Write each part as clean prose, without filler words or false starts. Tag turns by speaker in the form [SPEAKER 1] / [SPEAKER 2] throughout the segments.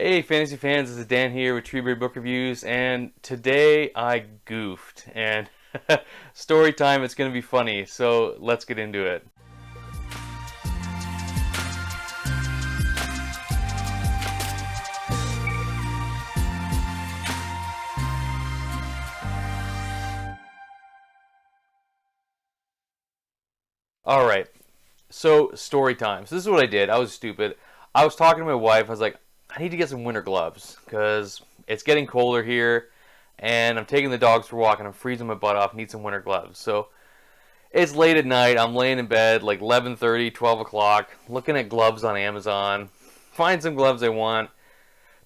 [SPEAKER 1] Hey fantasy fans, this is Dan here with Treeberry Book Reviews, and today I goofed, and story time, it's going to be funny, so let's get into it. Alright, so story time. So this is what I did. I was stupid. I was talking to my wife, I was like, I need to get some winter gloves, because it's getting colder here, and I'm taking the dogs for a walk, and I'm freezing my butt off, need some winter gloves. So it's late at night. I'm laying in bed like 11:30, 12 o'clock, looking at gloves on Amazon. Find some gloves I want.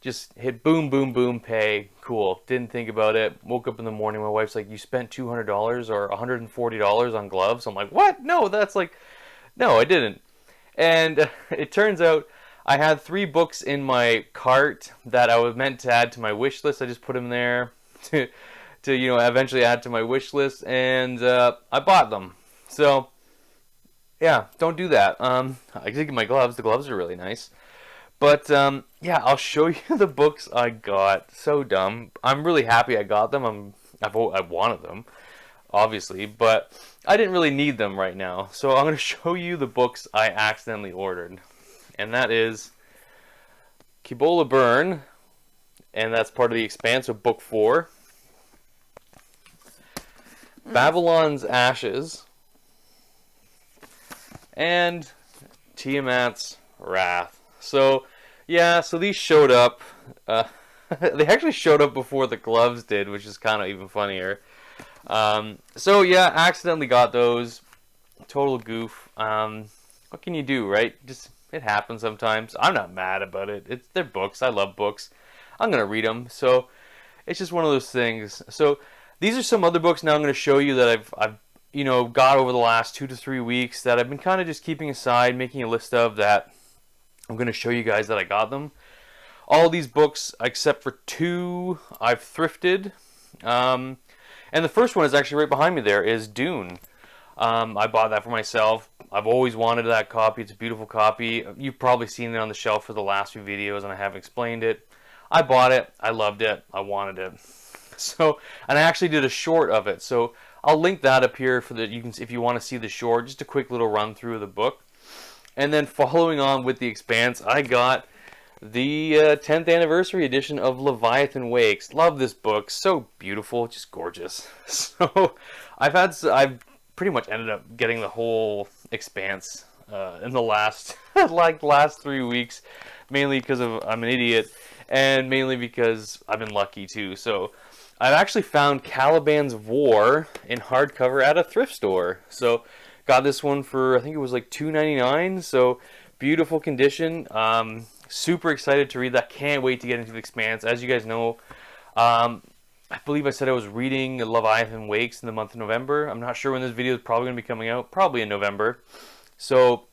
[SPEAKER 1] Just hit boom, boom, boom, pay. Cool. Didn't think about it. Woke up in the morning. My wife's like, "You spent $200 or $140 on gloves?" I'm like, "What? No, that's like, no, I didn't." And it turns out I had 3 books in my cart that I was meant to add to my wish list. I just put them there to eventually add to my wish list, and I bought them. So yeah, don't do that. I did get my gloves. The gloves are really nice. But yeah, I'll show you the books I got. So dumb. I'm really happy I got them. I wanted them, obviously, but I didn't really need them right now. So I'm going to show you the books I accidentally ordered, and that is Kibola Burn, and that's part of the Expanse of Book 4. Babylon's Ashes, and Tiamat's Wrath. So, yeah, so these showed up. They actually showed up before the gloves did, which is kind of even funnier. So, yeah, accidentally got those. Total goof. What can you do, right? Just, it happens sometimes. I'm not mad about it. They're books. I love books. I'm going to read them. So, it's just one of those things. So, these are some other books now I'm going to show you that I've got over the last 2 to 3 weeks that I've been kind of just keeping aside, making a list of that I'm going to show you guys that I got them. All these books, except for 2, I've thrifted. And the first one is actually right behind me there, is Dune. I bought that for myself. I've always wanted that copy. It's a beautiful copy. You've probably seen it on the shelf for the last few videos, and I haven't explained it. I bought it. I loved it. I wanted it. So, and I actually did a short of it. So I'll link that up here for that. You can, if you want to see the short, just a quick little run through of the book. And then following on with the Expanse, I got the 10th anniversary edition of Leviathan Wakes. Love this book. So beautiful, just gorgeous. So I've pretty much ended up getting the whole Expanse in the last last 3 weeks, mainly because I'm an idiot, and mainly because I've been lucky too. So I've actually found Caliban's War in hardcover at a thrift store. So got this one for, I think it was like $2.99. So beautiful condition. Super excited to read that. Can't wait to get into the Expanse. As you guys know, I believe I said I was reading Leviathan Wakes in the month of November. I'm not sure when this video is probably going to be coming out. Probably in November. So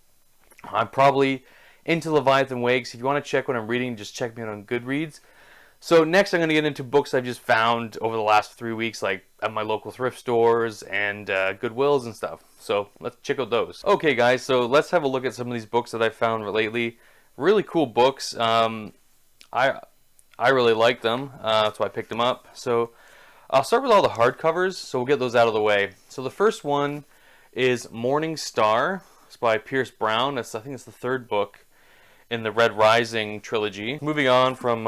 [SPEAKER 1] I'm probably into Leviathan Wakes. If you want to check what I'm reading, just check me out on Goodreads. So next I'm going to get into books I've just found over the last 3 weeks, like at my local thrift stores and Goodwills and stuff. So let's check out those. Okay guys, so let's have a look at some of these books that I've found lately. Really cool books. I really like them. That's why I picked them up. So I'll start with all the hardcovers, so we'll get those out of the way. So the first one is Morning Star. It's by Pierce Brown. I think it's the 3rd book in the Red Rising trilogy. Moving on from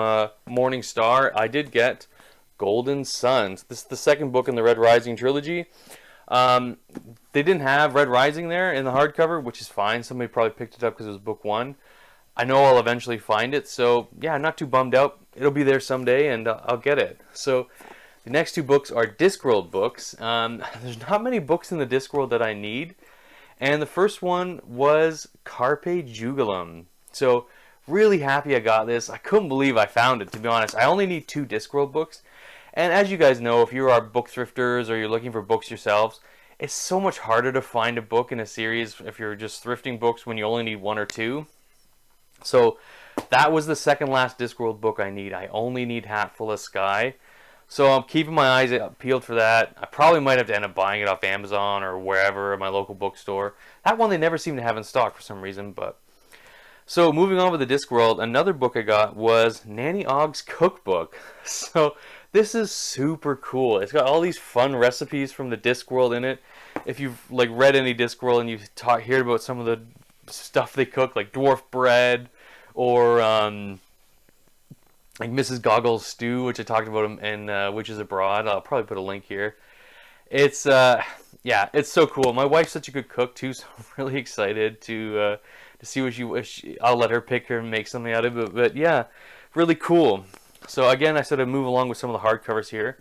[SPEAKER 1] Morning Star, I did get Golden Suns. This is the 2nd book in the Red Rising trilogy. They didn't have Red Rising there in the hardcover, which is fine. Somebody probably picked it up because it was book 1. I know I'll eventually find it, so yeah, not too bummed out. It'll be there someday, and I'll get it. So the next 2 books are Discworld books. There's not many books in the Discworld that I need, and the first one was Carpe Jugulum. So really happy I got this. I couldn't believe I found it, to be honest. I only need 2 Discworld books. And as you guys know, if you are book thrifters or you're looking for books yourselves, it's so much harder to find a book in a series if you're just thrifting books when you only need 1 or 2. So that was the second last Discworld book I need. I only need Hatful of Sky. So I'm keeping my eyes peeled for that. I probably might have to end up buying it off Amazon or wherever, my local bookstore. That one they never seem to have in stock for some reason, but So moving on with the Discworld, another book I got was Nannyoggs Cookbook. So this is super cool. It's got all these fun recipes from the Discworld in it. If you've like read any Discworld and you've heard about some of the stuff they cook, like dwarf bread or like Mrs. Goggles stew, which I talked about in Witches Abroad. I'll probably put a link here. It's yeah, it's so cool. My wife's such a good cook too, so I'm really excited to see what I'll let her pick her and make something out of it. But yeah, really cool. So again, I said I'd move along with some of the hardcovers here.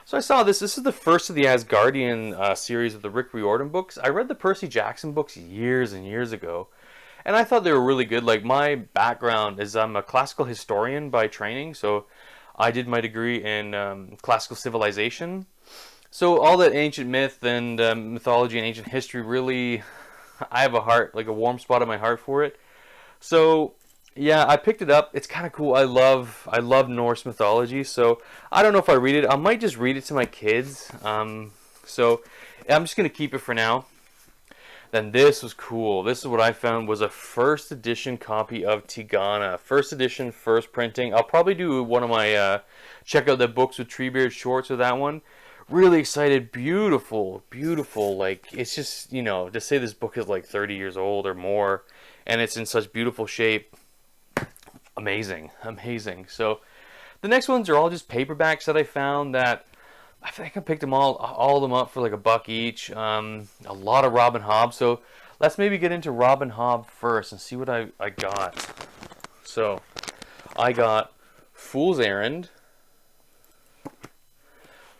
[SPEAKER 1] So I saw this. This is the first of the Asgardian series of the Rick Riordan books. I read the Percy Jackson books years and years ago, and I thought they were really good. Like, my background is I'm a classical historian by training, so I did my degree in classical civilization. So all that ancient myth and mythology and ancient history, really, I have a heart, like a warm spot in my heart for it. So yeah, I picked it up. It's kind of cool. I love Norse mythology. So I don't know if I read it. I might just read it to my kids. So I'm just gonna keep it for now. Then this was cool. This is what I found was a first edition copy of Tigana. First edition, first printing. I'll probably do one of my check out the books with Treebeard shorts with that one. Really excited. Beautiful, beautiful. Like, it's just, you know, to say this book is like 30 years old or more and it's in such beautiful shape. Amazing, amazing. So the next ones are all just paperbacks that I found that I think I picked them all of them up for like $1 each. A lot of Robin Hobb. So let's maybe get into Robin Hobb first and see what I got. So I got Fool's Errand,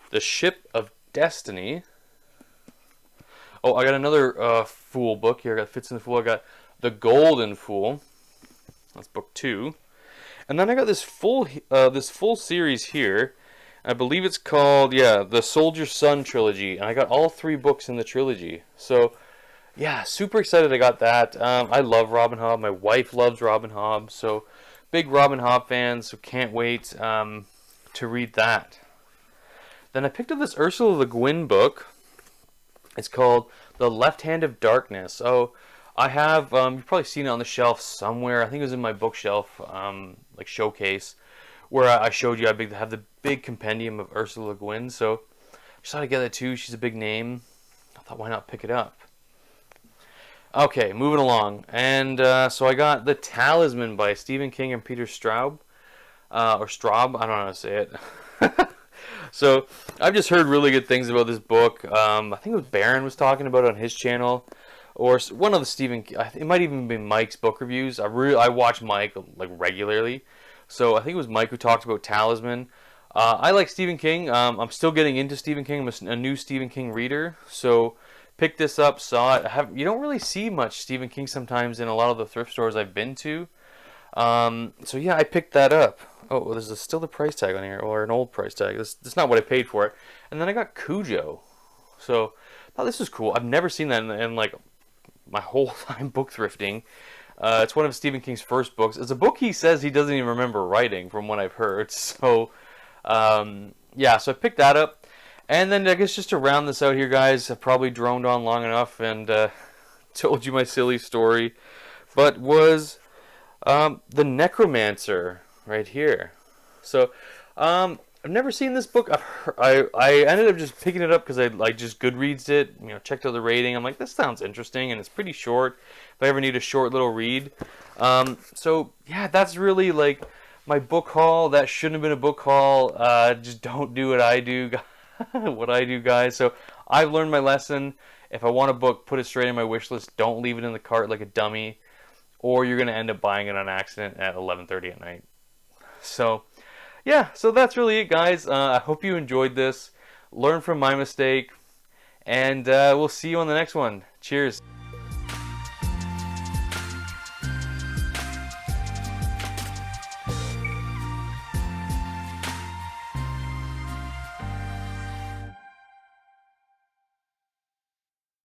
[SPEAKER 1] The Ship of Destiny. Oh, I got another Fool book here. I got Fitz and the Fool. I got The Golden Fool. That's book 2. And then I got this full series here. I believe it's called, yeah, the Soldier's Son trilogy, and I got all 3 books in the trilogy. So, yeah, super excited I got that. I love Robin Hobb. My wife loves Robin Hobb, so big Robin Hobb fan. So can't wait to read that. Then I picked up this Ursula Le Guin book. It's called The Left Hand of Darkness. Oh, I have you've probably seen it on the shelf somewhere. I think it was in my bookshelf, like showcase, where I showed you I have the big compendium of Ursula Le Guin. So I just thought I'd get that too. She's a big name. I thought, why not pick it up? Okay, moving along. And so I got The Talisman by Stephen King and Peter Straub. Or Straub, I don't know how to say it. So I've just heard really good things about this book. I think it was Baron was talking about it on his channel. Or one of the Stephen, it might even be Mike's book reviews. I watch Mike like regularly. So I think it was Mike who talked about Talisman. I like Stephen King. I'm still getting into Stephen King. I'm a new Stephen King reader. So picked this up, saw it. You don't really see much Stephen King sometimes in a lot of the thrift stores I've been to. So yeah, I picked that up. Oh, there's still the price tag on here, or an old price tag. That's not what I paid for it. And then I got Cujo. So I thought this was cool. I've never seen that in like my whole time book thrifting. It's one of Stephen King's first books. It's a book he says he doesn't even remember writing, from what I've heard. So, yeah, so I picked that up. And then I guess just to round this out here, guys, I've probably droned on long enough and told you my silly story. But was The Necromancer right here. So, I've never seen this book. I ended up just picking it up because I just Goodreads it, you know, checked out the rating. I'm like, this sounds interesting, and it's pretty short. If I ever need a short little read, so yeah, that's really like my book haul. That shouldn't have been a book haul. Just don't do what I do, guys. So I've learned my lesson. If I want a book, put it straight in my wish list. Don't leave it in the cart like a dummy, or you're gonna end up buying it on accident at 11:30 at night. So. Yeah, so that's really it, guys. I hope you enjoyed this. Learn from my mistake. And we'll see you on the next one. Cheers.